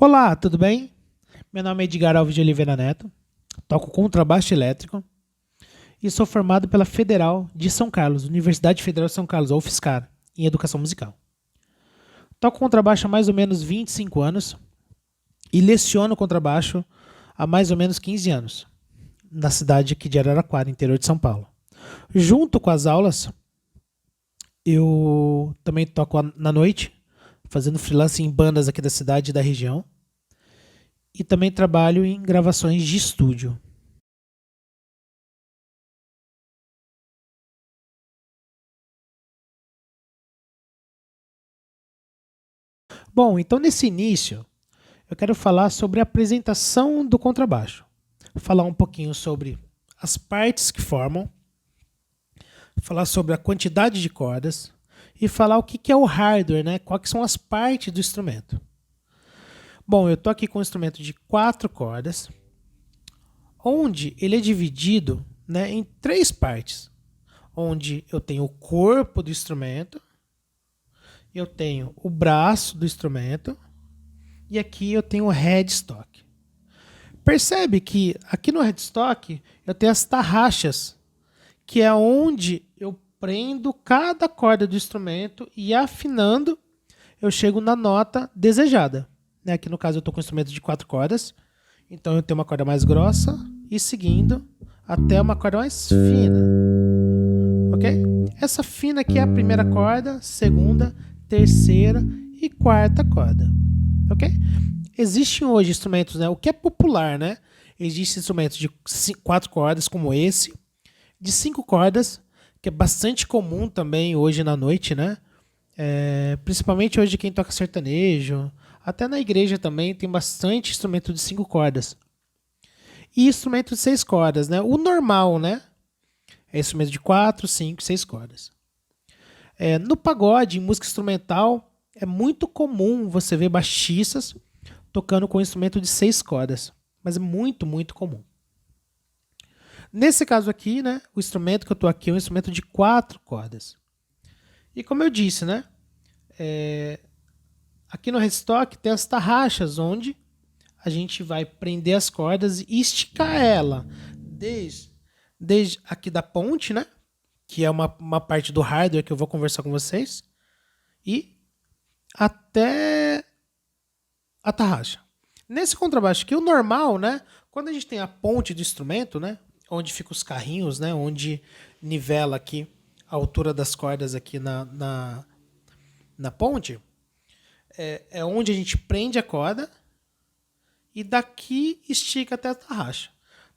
Olá, tudo bem? Meu nome é Edgar Alves de Oliveira Neto, toco contrabaixo elétrico e sou formado pela Federal de São Carlos, Universidade Federal de São Carlos, ou UFSCar, em Educação Musical. Toco contrabaixo há mais ou menos 25 anos e leciono contrabaixo há mais ou menos 15 anos, na cidade aqui de Araraquara, interior de São Paulo. Junto com as aulas, eu também toco na noite, fazendo freelance em bandas aqui da cidade e da região, e também trabalho em gravações de estúdio. Bom, então nesse início, eu quero falar sobre a apresentação do contrabaixo. Falar um pouquinho sobre as partes que formam, falar sobre a quantidade de cordas e falar o que é o hardware, né? Quais são as partes do instrumento. Bom, eu estou aqui com um instrumento de 4 cordas, onde ele é dividido, né, em 3 partes. Onde eu tenho o corpo do instrumento, eu tenho o braço do instrumento e aqui eu tenho o headstock. Percebe que aqui no headstock eu tenho as tarraxas, que é onde eu prendo cada corda do instrumento e afinando eu chego na nota desejada. Aqui no caso eu estou com um instrumento de 4 cordas, então eu tenho uma corda mais grossa e seguindo até uma corda mais fina. Ok? Essa fina aqui é a primeira corda, segunda, terceira e quarta corda. Ok? Existem hoje instrumentos, né? O que é popular, né? Existem instrumentos de 4 cordas, como esse, de 5 cordas, que é bastante comum também hoje na noite, né? Principalmente hoje quem toca sertanejo, até na igreja também tem bastante instrumento de 5 cordas. E instrumento de 6 cordas, né? O normal, né? É instrumento de 4, 5, 6 cordas. No pagode, em música instrumental, é muito comum você ver baixistas tocando com um instrumento de 6 cordas. Mas é muito, muito comum. Nesse caso aqui, né, o instrumento que eu estou aqui é um instrumento de 4 cordas. E como eu disse, né, aqui no headstock tem as tarraxas, onde a gente vai prender as cordas e esticar ela desde aqui da ponte, né, que é uma parte do hardware que eu vou conversar com vocês, e até a tarraxa. Nesse contrabaixo aqui, o normal, né? Quando a gente tem a ponte do instrumento, né? Onde ficam os carrinhos, né? Onde nivela aqui a altura das cordas aqui na ponte, é onde a gente prende a corda e daqui estica até a tarraxa.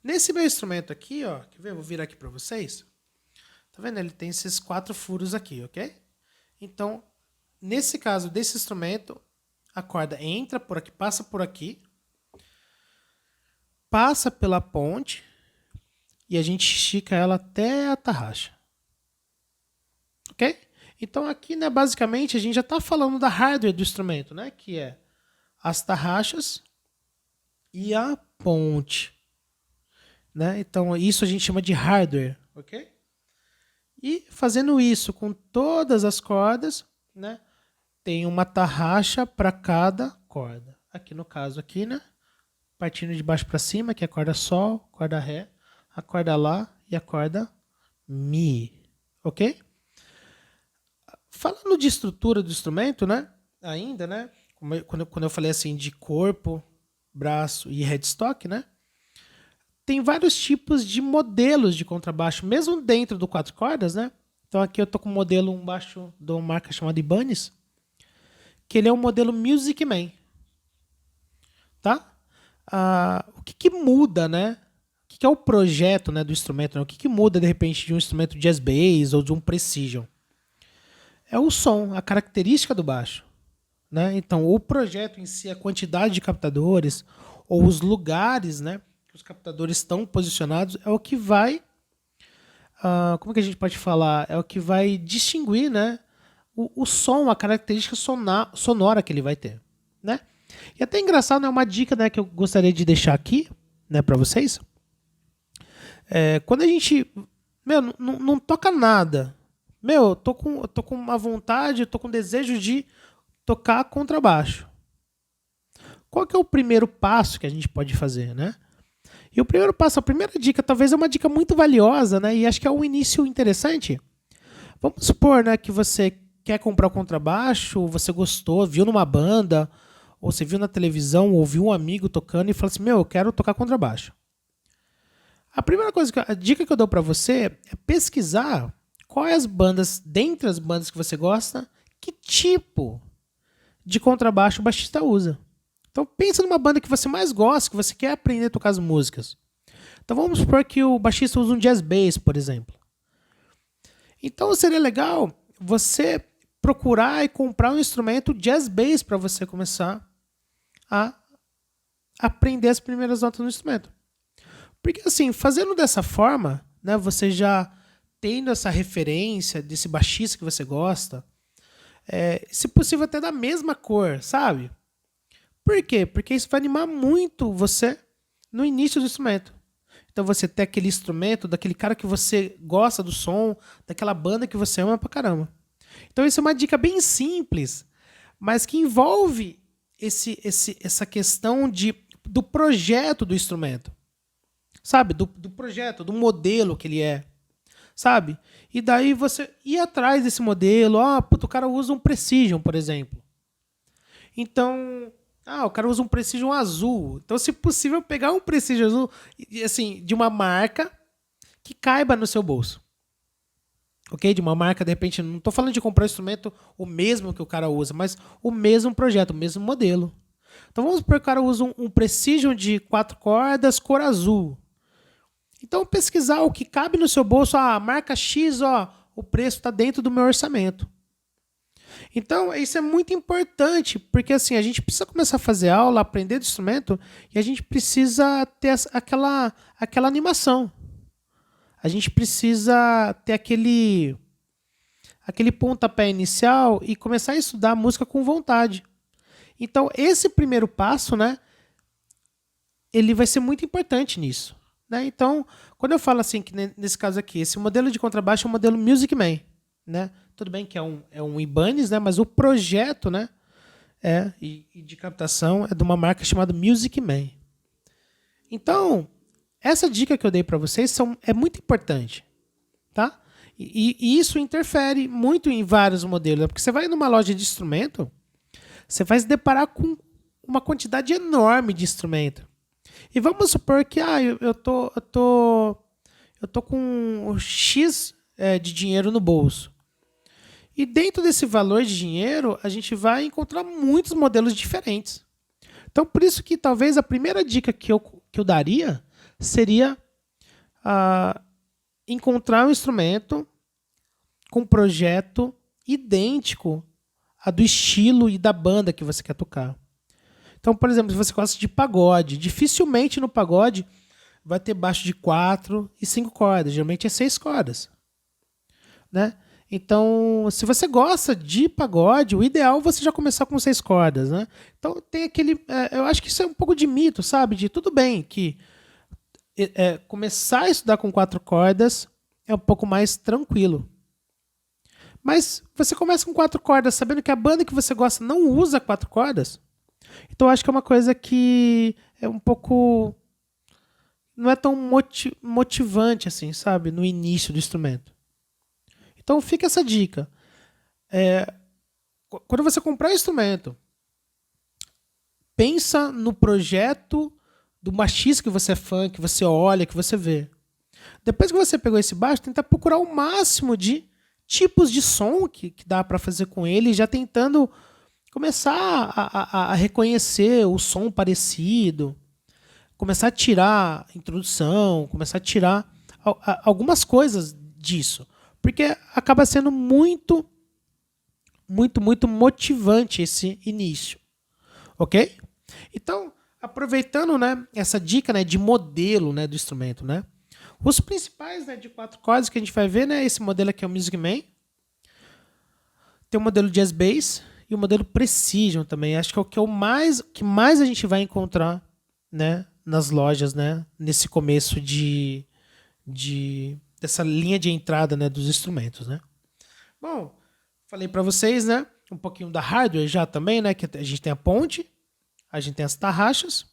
Nesse meu instrumento aqui, ó, quer ver? Eu vou virar aqui para vocês. Tá vendo? Ele tem esses 4 furos aqui, ok? Então, nesse caso desse instrumento, a corda entra por aqui, passa pela ponte e a gente estica ela até a tarraxa. Ok? Então aqui, né, basicamente, a gente já está falando da hardware do instrumento, né? Que é as tarraxas e a ponte. Né? Então isso a gente chama de hardware. Ok? E fazendo isso com todas as cordas, né? Tem uma tarraxa para cada corda. Aqui no caso aqui, né? Partindo de baixo para cima, que é a corda Sol, corda Ré, a corda Lá e a corda Mi. Ok? Falando de estrutura do instrumento, né? Ainda, né? Quando eu falei assim de corpo, braço e headstock, né? Tem vários tipos de modelos de contrabaixo, mesmo dentro do 4 cordas, né? Então aqui eu tô com um modelo, um baixo de uma marca chamada Ibanez, que ele é um modelo Music Man. Tá? O que muda, né? O que é o projeto, né, do instrumento? Né? O que muda, de repente, de um instrumento jazz bass ou de um precision? É o som, a característica do baixo. Né? Então, o projeto em si, a quantidade de captadores ou os lugares, né, que os captadores estão posicionados é o que vai, como que a gente pode falar? É o que vai distinguir, né, o som, a característica sonora que ele vai ter. Né? E até engraçado, né, uma dica, né, que eu gostaria de deixar aqui, né, para vocês. Quando a gente, não toca nada, eu tô com uma vontade, eu tô com desejo de tocar contrabaixo. qual que é o primeiro passo que a gente pode fazer, né? E o primeiro passo, a primeira dica, talvez é uma dica muito valiosa, né? E acho que é um início interessante. Vamos supor, né, que você quer comprar o contrabaixo, você gostou, viu numa banda, ou você viu na televisão, ou viu um amigo tocando e falou assim, eu quero tocar contrabaixo. A primeira coisa, a dica que eu dou para você é pesquisar quais as bandas, dentre as bandas que você gosta, que tipo de contrabaixo o baixista usa. Então pensa numa banda que você mais gosta, que você quer aprender a tocar as músicas. Então vamos supor que o baixista usa um jazz bass, por exemplo. Então seria legal você procurar e comprar um instrumento jazz bass para você começar a aprender as primeiras notas do instrumento. Porque assim, fazendo dessa forma, né, você já tendo essa referência desse baixista que você gosta, se possível até da mesma cor, sabe? Por quê? Porque isso vai animar muito você no início do instrumento. Então você tem aquele instrumento, daquele cara que você gosta do som, daquela banda que você ama pra caramba. Então isso é uma dica bem simples, mas que envolve essa questão do projeto do instrumento. Sabe? Do projeto, do modelo que ele é. Sabe? E daí você ir atrás desse modelo. O cara usa um Precision, por exemplo. Então, o cara usa um Precision azul. Então, se possível, pegar um Precision azul, assim, de uma marca que caiba no seu bolso. Ok? De uma marca, de repente, não estou falando de comprar um instrumento o mesmo que o cara usa, mas o mesmo projeto, o mesmo modelo. Então, vamos supor que o cara usa um Precision de 4 cordas, cor azul. Então, pesquisar o que cabe no seu bolso, a marca X, o preço está dentro do meu orçamento. Então, isso é muito importante, porque assim, a gente precisa começar a fazer aula, aprender do instrumento, e a gente precisa ter aquela animação. A gente precisa ter aquele pontapé inicial e começar a estudar a música com vontade. Então, esse primeiro passo, né, ele vai ser muito importante nisso. Né? Então, quando eu falo assim, que nesse caso aqui, esse modelo de contrabaixo é um modelo Music Man, né? Tudo bem que é um Ibanez, né? Mas o projeto, né, e de captação é de uma marca chamada Music Man. Então, essa dica que eu dei para vocês é muito importante, tá? E isso interfere muito em vários modelos, né? Porque você vai numa loja de instrumento, você vai se deparar com uma quantidade enorme de instrumento. E vamos supor que eu tô com um X de dinheiro no bolso. E dentro desse valor de dinheiro, a gente vai encontrar muitos modelos diferentes. Então, por isso que talvez a primeira dica que eu daria seria encontrar um instrumento com um projeto idêntico a do estilo e da banda que você quer tocar. Então, por exemplo, se você gosta de pagode, dificilmente no pagode vai ter baixo de 4 e 5 cordas. Geralmente é 6 cordas. Né? Então, se você gosta de pagode, o ideal é você já começar com 6 cordas. Né? Então, tem aquele... eu acho que isso é um pouco de mito, sabe? De tudo bem que começar a estudar com 4 cordas é um pouco mais tranquilo. Mas você começa com 4 cordas sabendo que a banda que você gosta não usa 4 cordas. Então, eu acho que é uma coisa que é um pouco... não é tão motivante assim, sabe? No início do instrumento. Então, fica essa dica. Quando você comprar um instrumento, pensa no projeto do baixista que você é fã, que você olha, que você vê. Depois que você pegou esse baixo, tenta procurar o máximo de tipos de som que dá para fazer com ele, já tentando começar a reconhecer o som parecido, começar a tirar a introdução, começar a tirar algumas coisas disso. Porque acaba sendo muito motivante esse início. Ok? Então, aproveitando, né, essa dica, né, de modelo, né, do instrumento, né? Os principais, né, de 4 cordas que a gente vai ver, né, esse modelo aqui é o Music Man. Tem o modelo Jazz Bass e o modelo Precision também. Acho que é o que mais a gente vai encontrar, né, nas lojas, né, nesse começo dessa linha de entrada, né, dos instrumentos, né? Bom, falei para vocês, né, um pouquinho da hardware já também, né, que a gente tem a ponte, a gente tem as tarraxas.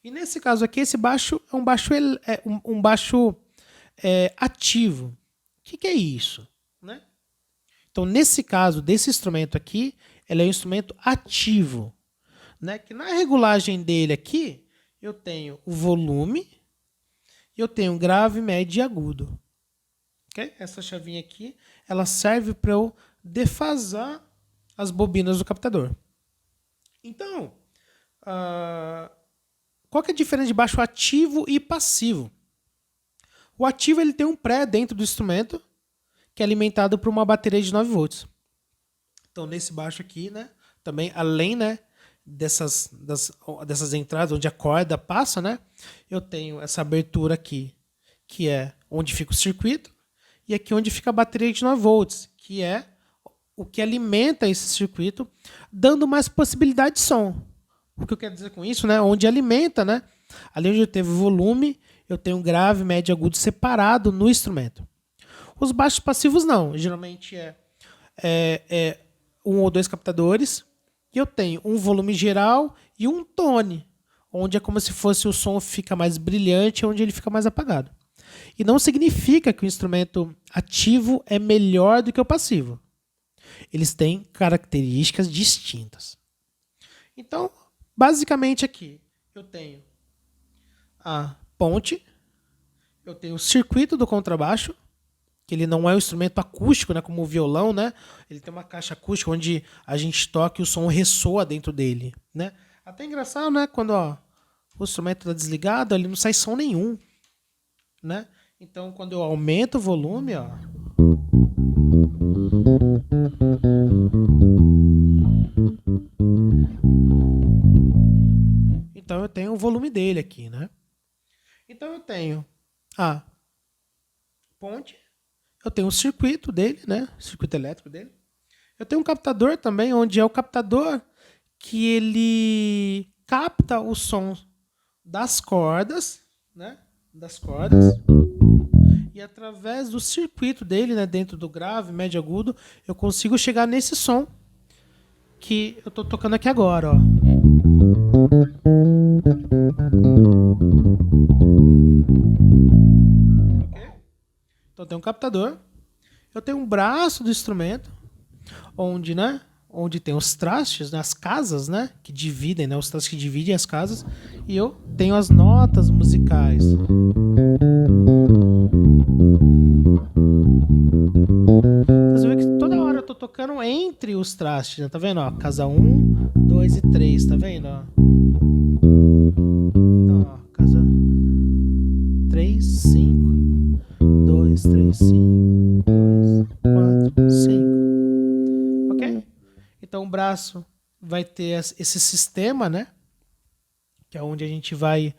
E nesse caso aqui, esse baixo é um baixo ativo. O que é isso? Né? Então, nesse caso desse instrumento aqui, ele é um instrumento ativo. Né? Que na regulagem dele aqui, eu tenho o volume, eu tenho grave, médio e agudo. Okay? Essa chavinha aqui, ela serve para eu defasar as bobinas do captador. Então, qual que é a diferença de baixo ativo e passivo? O ativo ele tem um pré dentro do instrumento, que é alimentado por uma bateria de 9 volts. Então, nesse baixo aqui, né, também, além, né, dessas entradas onde a corda passa, né, eu tenho essa abertura aqui, que é onde fica o circuito, e aqui onde fica a bateria de 9 volts, que é o que alimenta esse circuito, dando mais possibilidade de som. O que eu quero dizer com isso, né? Onde alimenta, né? Ali onde eu tenho volume, eu tenho grave, médio e agudo separado no instrumento. Os baixos passivos não. Geralmente é um ou dois captadores. E eu tenho um volume geral e um tone, onde é como se fosse o som fica mais brilhante, onde ele fica mais apagado. E não significa que o instrumento ativo é melhor do que o passivo. Eles têm características distintas. Então, basicamente aqui, eu tenho a ponte, eu tenho o circuito do contrabaixo, que ele não é um instrumento acústico, né, como o violão, né? Ele tem uma caixa acústica onde a gente toca e o som ressoa dentro dele, né? Até engraçado, né, quando o instrumento está desligado, ele não sai som nenhum, né? Então, quando eu aumento o volume, ó, então eu tenho o volume dele aqui, né? Então eu tenho a ponte, eu tenho o circuito dele, né? O circuito elétrico dele. Eu tenho um captador também, onde é o captador que ele capta o som das cordas, né? Das cordas. E através do circuito dele, né? Dentro do grave, médio e agudo, eu consigo chegar nesse som que eu estou tocando aqui agora, ó. Okay? Então tem um captador, eu tenho um braço do instrumento, onde, né, onde tem os trastes, né, as casas, né, que dividem, né, os trastes que dividem as casas, e eu tenho as notas musicais. Então, você vê que toda hora eu tô tocando entre os trastes, né, tá vendo? Ó, casa 1, 2 e 3, tá vendo? Ó? Então, ó, casa 3, 5, 2, 3, 5, 2, 4, 5. Ok? Então o braço vai ter esse sistema, né? Que é onde a gente vai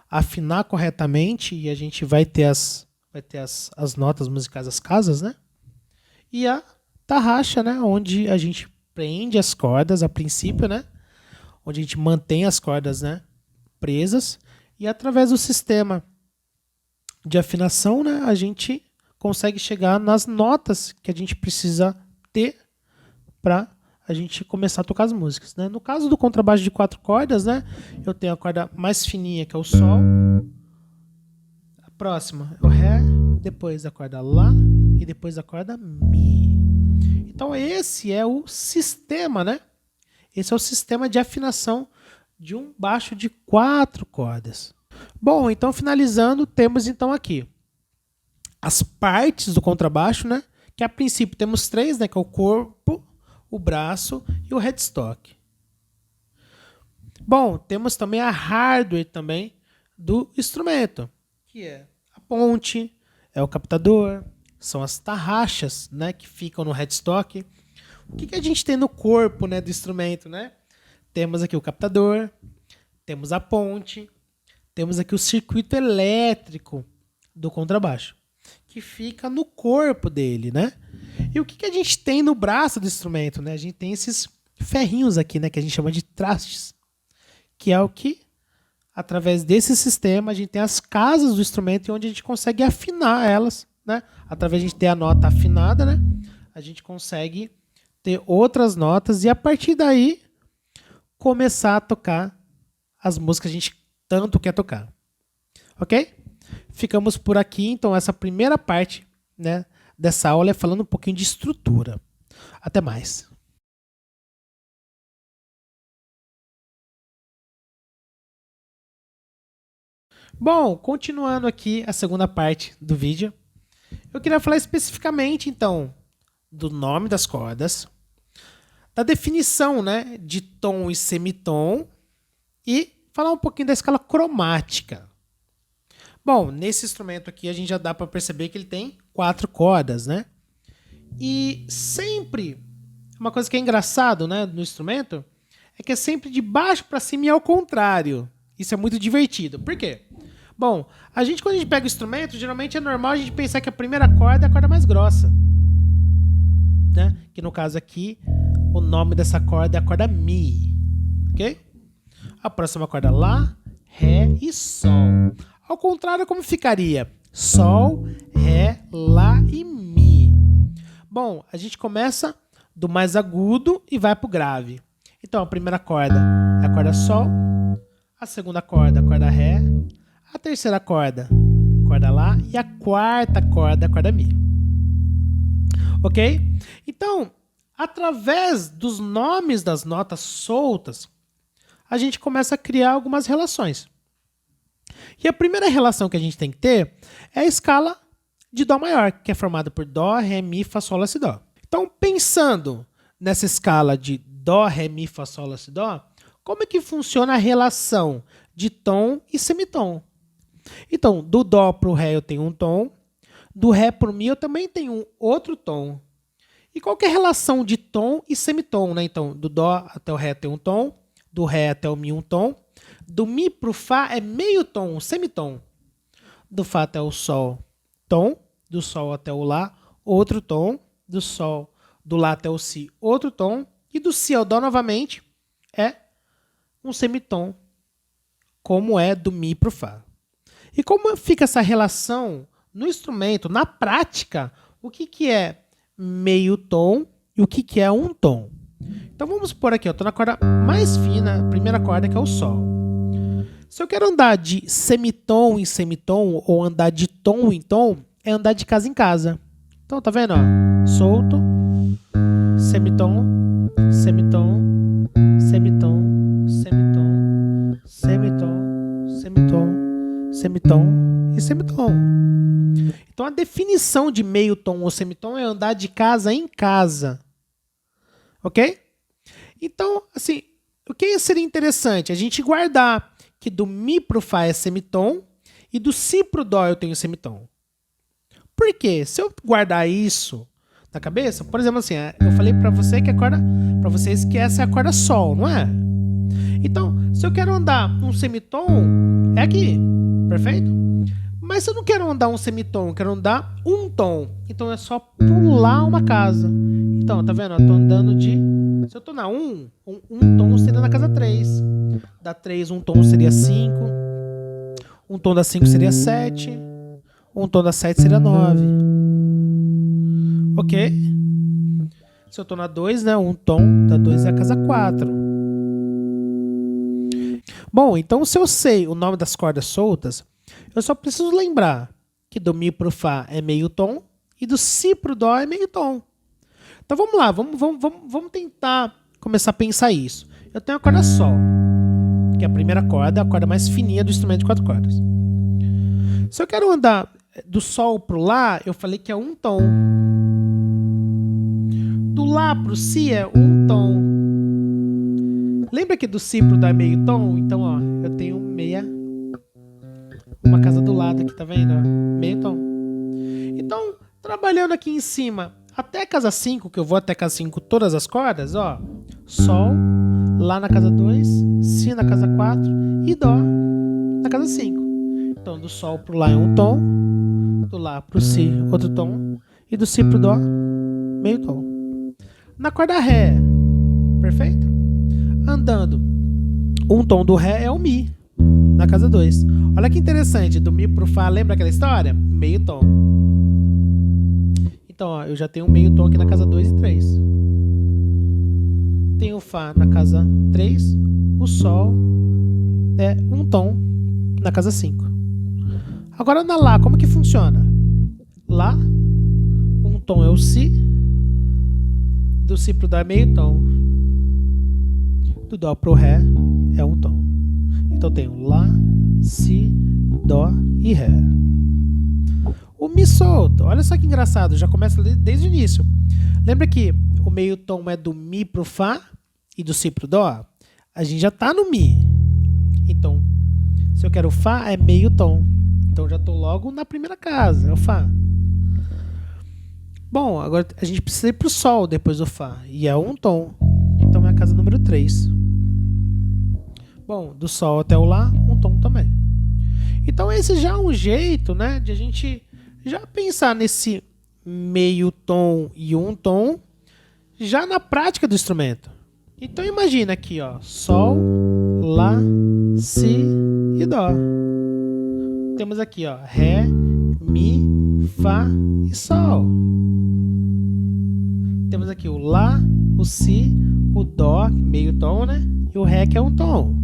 afinar corretamente e a gente vai ter as notas musicais, as casas, né? E a tarraxa, né? Onde a gente prende as cordas a princípio, né? Onde a gente mantém as cordas, né, presas, e através do sistema de afinação, né, a gente consegue chegar nas notas que a gente precisa ter para a gente começar a tocar as músicas, né? No caso do contrabaixo de 4 cordas, né, eu tenho a corda mais fininha, que é o Sol, a próxima é o Ré, depois a corda Lá e depois a corda Mi. Então esse é o sistema, né? Esse é o sistema de afinação de um baixo de 4 cordas. Bom, então finalizando, temos então aqui as partes do contrabaixo, né? Que a princípio temos 3, né? Que é o corpo, o braço e o headstock. Bom, temos também a hardware também do instrumento, que é a ponte, é o captador, são as tarraxas, né? Que ficam no headstock. O que a gente tem no corpo, né, do instrumento, né? Temos aqui o captador, temos a ponte, temos aqui o circuito elétrico do contrabaixo, que fica no corpo dele, né? E o que a gente tem no braço do instrumento, né? A gente tem esses ferrinhos aqui, né, que a gente chama de trastes, que é o que, através desse sistema, a gente tem as casas do instrumento e onde a gente consegue afinar elas, né? Através de a gente ter a nota afinada, né? A gente consegue ter outras notas e a partir daí começar a tocar as músicas que a gente tanto quer tocar. Ok? Ficamos por aqui, então essa primeira parte, né, dessa aula é falando um pouquinho de estrutura. Até mais. Bom, continuando aqui a segunda parte do vídeo, eu queria falar especificamente, então, do nome das cordas, da definição, né, de tom e semitom e falar um pouquinho da escala cromática. Bom, nesse instrumento aqui a gente já dá para perceber que ele tem 4 cordas, né? E sempre, uma coisa que é engraçado, né, no instrumento, é que é sempre de baixo para cima e ao contrário. Isso é muito divertido. Por quê? Bom, quando a gente pega o instrumento, geralmente é normal a gente pensar que a primeira corda é a corda mais grossa, né? Que no caso aqui, o nome dessa corda é a corda Mi, ok? A próxima corda Lá, Ré e Sol. Ao contrário, como ficaria? Sol, Ré, Lá e Mi. Bom, a gente começa do mais agudo e vai para o grave. Então, a primeira corda é a corda Sol, a segunda corda, a corda Ré, a terceira corda, corda Lá, e a quarta corda, a corda Mi. Ok? Então, através dos nomes das notas soltas, a gente começa a criar algumas relações. E a primeira relação que a gente tem que ter é a escala de Dó maior, que é formada por Dó, Ré, Mi, Fá, Sol, Lá, Si, Dó. Então, pensando nessa escala de Dó, Ré, Mi, Fá, Sol, Lá, Si, Dó, como é que funciona a relação de tom e semitom? Então, do Dó para o Ré eu tenho um tom, do Ré para o Mi eu também tenho um outro tom. E qual que é a relação de tom e semitom, né? Então, do Dó até o Ré tem um tom, do Ré até o Mi um tom, do Mi para o Fá é meio tom, um semitom. Do Fá até o Sol, tom, do Sol até o Lá, outro tom, do Lá até o Si, outro tom, e do Si ao Dó novamente é um semitom, como é do Mi para o Fá. E como fica essa relação no instrumento, na prática, o que é meio tom e o que é um tom? Então vamos supor aqui, eu estou na corda mais fina, a primeira corda que é o Sol. Se eu quero andar de semitom em semitom ou andar de tom em tom, é andar de casa em casa. Então tá vendo? Ó? Solto, semitom, semitom, semitom, semitom, semitom, semitom, semitom e semitom. Então a definição de meio tom ou semitom é andar de casa em casa. Ok? Então, assim, o que seria interessante? A gente guardar que do Mi pro Fá é semitom e do Si pro Dó eu tenho semitom. Por quê? Se eu guardar isso na cabeça, por exemplo, assim, eu falei para você que a corda, para vocês que essa é a corda Sol, não é? Então, se eu quero andar um semitom, é aqui, perfeito? Mas se eu não quero andar um semitom, eu quero andar um tom, então é só pular uma casa. Então, tá vendo? Eu tô andando de... Se eu tô na 1, um tom seria na casa 3. Da 3, um tom seria 5. Um tom da 5 seria 7. Um tom da 7 seria 9. Ok? Se eu tô na 2, né? Um tom da 2 é a casa 4. Bom, então se eu sei o nome das cordas soltas, eu só preciso lembrar que do Mi pro Fá é meio tom e do Si pro Dó é meio tom. Então vamos lá, vamos tentar começar a pensar isso. Eu tenho a corda Sol, que é a primeira corda, a corda mais fininha do instrumento de 4 cordas. Se eu quero andar do Sol pro Lá, eu falei que é um tom. Do Lá pro Si é um tom. Lembra que do Si pro Dó é meio tom? Então, ó, eu tenho uma casa do lado aqui, tá vendo? Meio tom. Então, trabalhando aqui em cima, até a casa 5, que eu vou até a casa 5, todas as cordas, ó. Sol, Lá na casa 2, Si na casa 4 e Dó na casa 5. Então, do Sol pro Lá é um tom, do Lá pro Si, outro tom, e do Si pro Dó, meio tom. Na corda Ré, perfeito? Andando, um tom do Ré é o Mi, na casa 2. Olha que interessante, do Mi pro Fá, lembra aquela história? Meio tom. Então, ó, eu já tenho um meio tom aqui na casa 2 e 3. Tenho Fá na casa 3, o Sol é um tom na casa 5. Agora na Lá, como que funciona? Lá, um tom é o Si, do Si pro Dó é meio tom, do Dó pro Ré é um tom. Então tem o Lá, Si, Dó e Ré. O Mi solto, olha só que engraçado, já começa desde o início. Lembra que o meio tom é do Mi pro Fá e do Si pro Dó? A gente já tá no Mi. Então, se eu quero Fá, é meio tom. Então já tô logo na primeira casa, é o Fá. Bom, agora a gente precisa ir pro Sol depois do Fá, e é um tom. Então é a casa número 3. Bom, do Sol até o Lá, um tom também. Então esse já é um jeito, né, de a gente já pensar nesse meio tom e um tom já na prática do instrumento. Então imagina aqui, ó, Sol, Lá, Si e Dó. Temos aqui, ó, Ré, Mi, Fá e Sol. Temos aqui o Lá, o Si, o Dó, meio tom, né? E o Ré, que é um tom.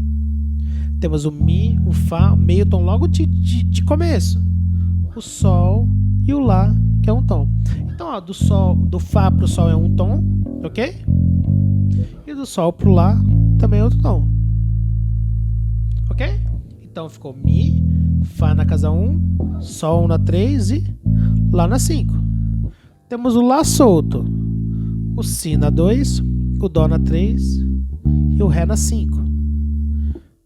Temos o Mi, o Fá, meio tom logo de começo. O Sol e o Lá, que é um tom. Então, ó, do Fá pro Sol é um tom, ok? E do Sol pro Lá também é outro tom. Ok? Então ficou Mi, Fá na casa 1, Sol na 3 e Lá na 5. Temos o Lá solto, o Si na 2, o Dó na 3 e o Ré na 5.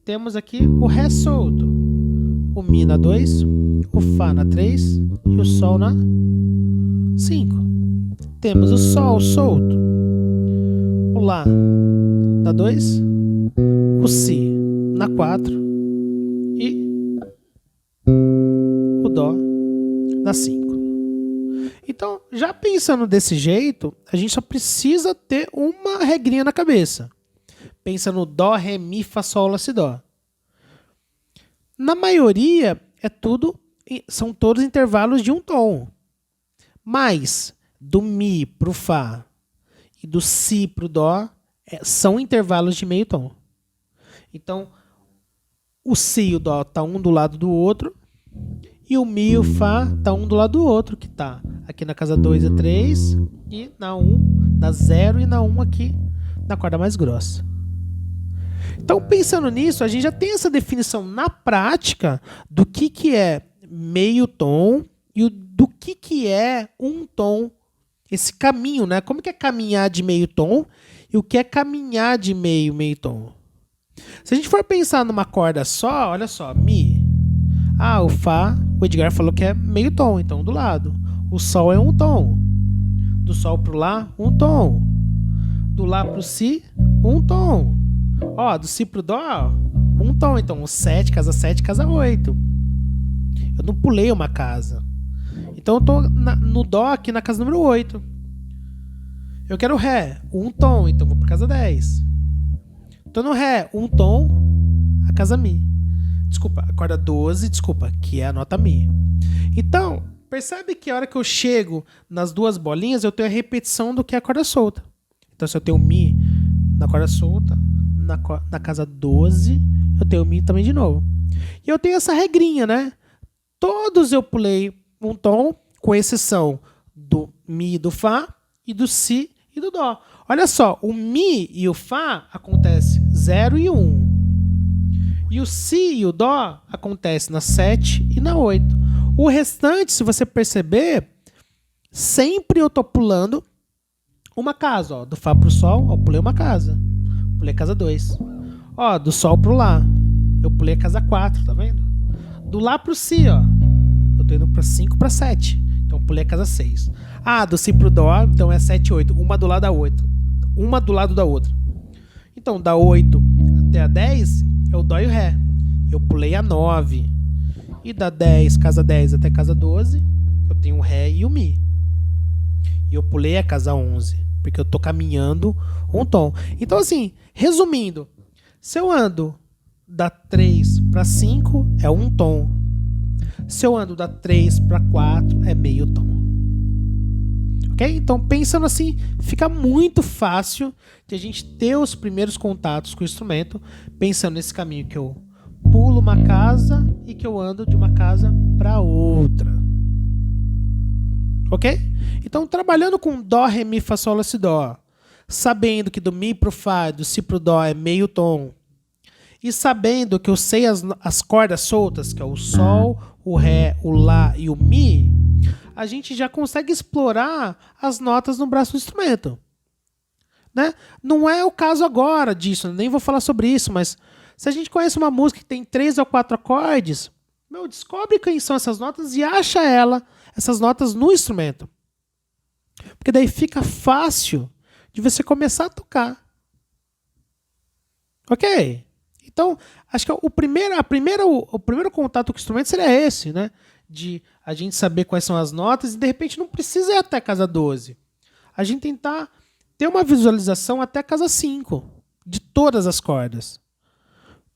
Temos aqui o Ré solto, o Mi na 2, o Fá na 3 e o Sol na 5. Temos o Sol solto, o Lá na 2, o Si na 4 e o Dó na 5. Então, já pensando desse jeito, a gente só precisa ter uma regrinha na cabeça. Pensa no Dó, Ré, Mi, Fá, Sol, Lá, Si, Dó. Na maioria, são todos intervalos de um tom. Mas, do Mi pro Fá e do Si pro Dó, são intervalos de meio tom. Então, o Si e o Dó tá um do lado do outro, e o Mi e o Fá tá um do lado do outro, que tá aqui na casa 2 e 3, e na 1, na 0 e na 1 aqui na corda mais grossa. Então, pensando nisso, a gente já tem essa definição na prática do que é meio tom e do que é um tom, esse caminho, né? Como que é caminhar de meio tom e o que é caminhar de meio tom. Se a gente for pensar numa corda só, olha só, Mi. Ah, o Fá, o Edgar falou que é meio tom, então do lado. O Sol é um tom. Do Sol pro Lá, um tom. Do Lá pro Si, um tom. Ó, do Si pro Dó, um tom. Então, o 7, casa 7, casa 8. Eu não pulei uma casa. Então, eu tô no Dó aqui na casa número 8. Eu quero Ré, um tom. Então, vou pra casa 10. Tô no Ré, um tom, a casa Mi. Desculpa, a corda 12, que é a nota Mi. Então, percebe que a hora que eu chego nas duas bolinhas, eu tenho a repetição do que é a corda solta. Então, se eu tenho Mi na corda solta, na casa 12, eu tenho Mi também de novo. E eu tenho essa regrinha, né? Todos eu pulei um tom, com exceção do Mi e do Fá, e do Si e do Dó. Olha só, o Mi e o Fá acontece 0 e 1. E o Si e o Dó acontece na 7 e na 8. O restante, se você perceber, sempre eu tô pulando uma casa. Ó, do Fá pro Sol, ó, pulei uma casa. Pulei a casa 2. Ó, do Sol pro Lá, eu pulei a casa 4, tá vendo? Do Lá pro Si, ó, eu tô indo pra 5 pra 7. Então pulei a casa 6. Ah, do Si pro Dó, então é 7 e 8. Uma do lado da outra. Uma do lado da outra. Então, da 8 até a 10 é o Dó e o Ré. Eu pulei a 9. E da 10, casa 10 até casa 12, eu tenho o Ré e o Mi. E eu pulei a casa 11, porque eu tô caminhando um tom. Então, assim, resumindo, se eu ando da 3 para 5, é um tom. Se eu ando da 3 para 4, é meio tom. Ok? Então, pensando assim, fica muito fácil de a gente ter os primeiros contatos com o instrumento, pensando nesse caminho que eu pulo uma casa e que eu ando de uma casa para outra. Ok? Então, trabalhando com Dó, Ré, Mi, Fá, Sol, Lá, Si, Dó, sabendo que do Mi pro Fá, do Si pro Dó é meio tom, e sabendo que eu sei as cordas soltas, que é o Sol, o Ré, o Lá e o Mi, a gente já consegue explorar as notas no braço do instrumento. Né? Não é o caso agora disso, nem vou falar sobre isso, mas se a gente conhece uma música que tem 3 ou 4 acordes, descobre quem são essas notas e acha essas notas no instrumento. Porque daí fica fácil de você começar a tocar. Ok? Então, acho que o primeiro contato com o instrumento seria esse, né? De a gente saber quais são as notas e de repente não precisa ir até a casa 12. A gente tentar ter uma visualização até a casa 5 de todas as cordas.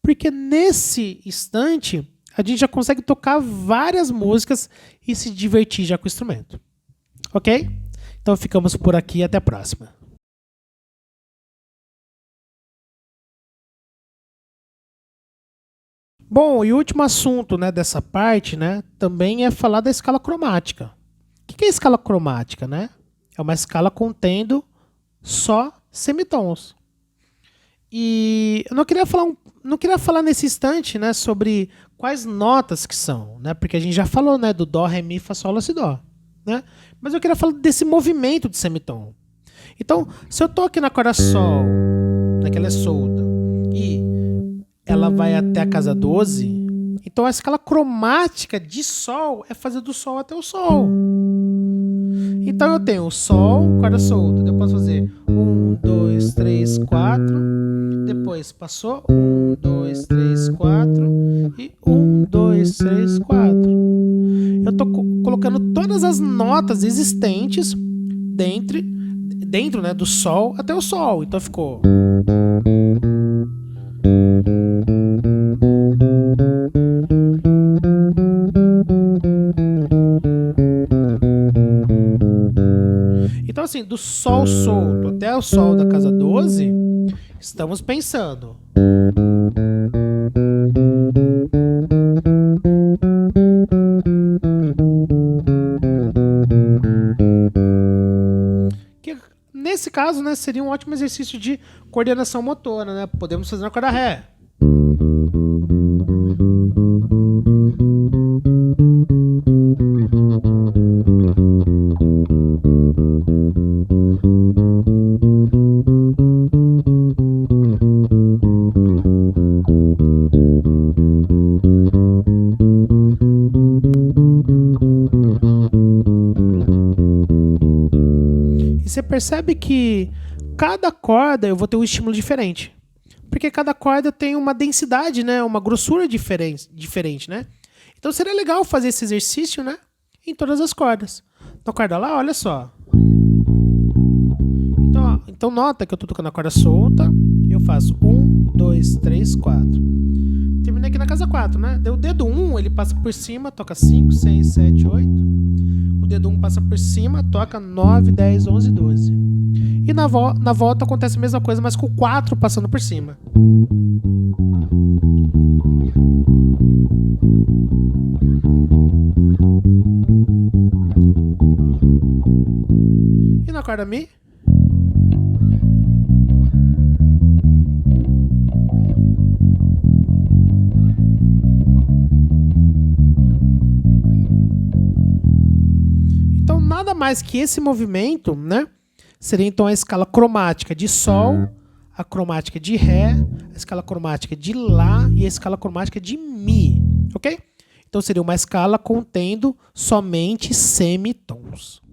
Porque nesse instante a gente já consegue tocar várias músicas e se divertir já com o instrumento. Ok? Então ficamos por aqui e até a próxima. Bom, e o último assunto, né, dessa parte, né, também é falar da escala cromática. O que é a escala cromática, né? É uma escala contendo só semitons. E eu não queria falar nesse instante, né, sobre quais notas que são, né? Porque a gente já falou, né, do Dó, Ré, Mi, Fá, Sol, Lá, Si, Dó, né? Mas eu queria falar desse movimento de semitom. Então, se eu tô aqui na corda Sol, né, que ela é solta, e ela vai até a casa 12, então a escala cromática de Sol é fazer do Sol até o Sol. Então eu tenho o Sol, corda solta. Eu posso fazer 1, 2, 3, 4. Depois passou 1, 2, 3, 4. E 1, 2, 3, 4. Eu estou colocando todas as notas existentes dentro, né, do Sol até o Sol. Então ficou. Então, assim, do Sol solto até o Sol da casa 12, estamos pensando. Que, nesse caso, né, seria um ótimo exercício de coordenação motora, né? Podemos fazer na corda Ré. Você percebe que cada corda eu vou ter um estímulo diferente. Porque cada corda tem uma densidade, né? Uma grossura diferente, né? Então seria legal fazer esse exercício, né? Em todas as cordas. Na corda lá, olha só. Então nota que eu estou tocando a corda solta. E eu faço 1, 2, 3, 4. Terminei aqui na casa 4, né? O dedo 1 ele passa por cima, toca 5, 6, 7, 8. O dedo 1 passa por cima, toca 9, 10, 11, 12. E na volta acontece a mesma coisa, mas com o 4 passando por cima. E na corda Mi? Então, nada mais que esse movimento, né? Seria então a escala cromática de Sol, a cromática de Ré, a escala cromática de Lá e a escala cromática de Mi, ok? Então seria uma escala contendo somente semitons.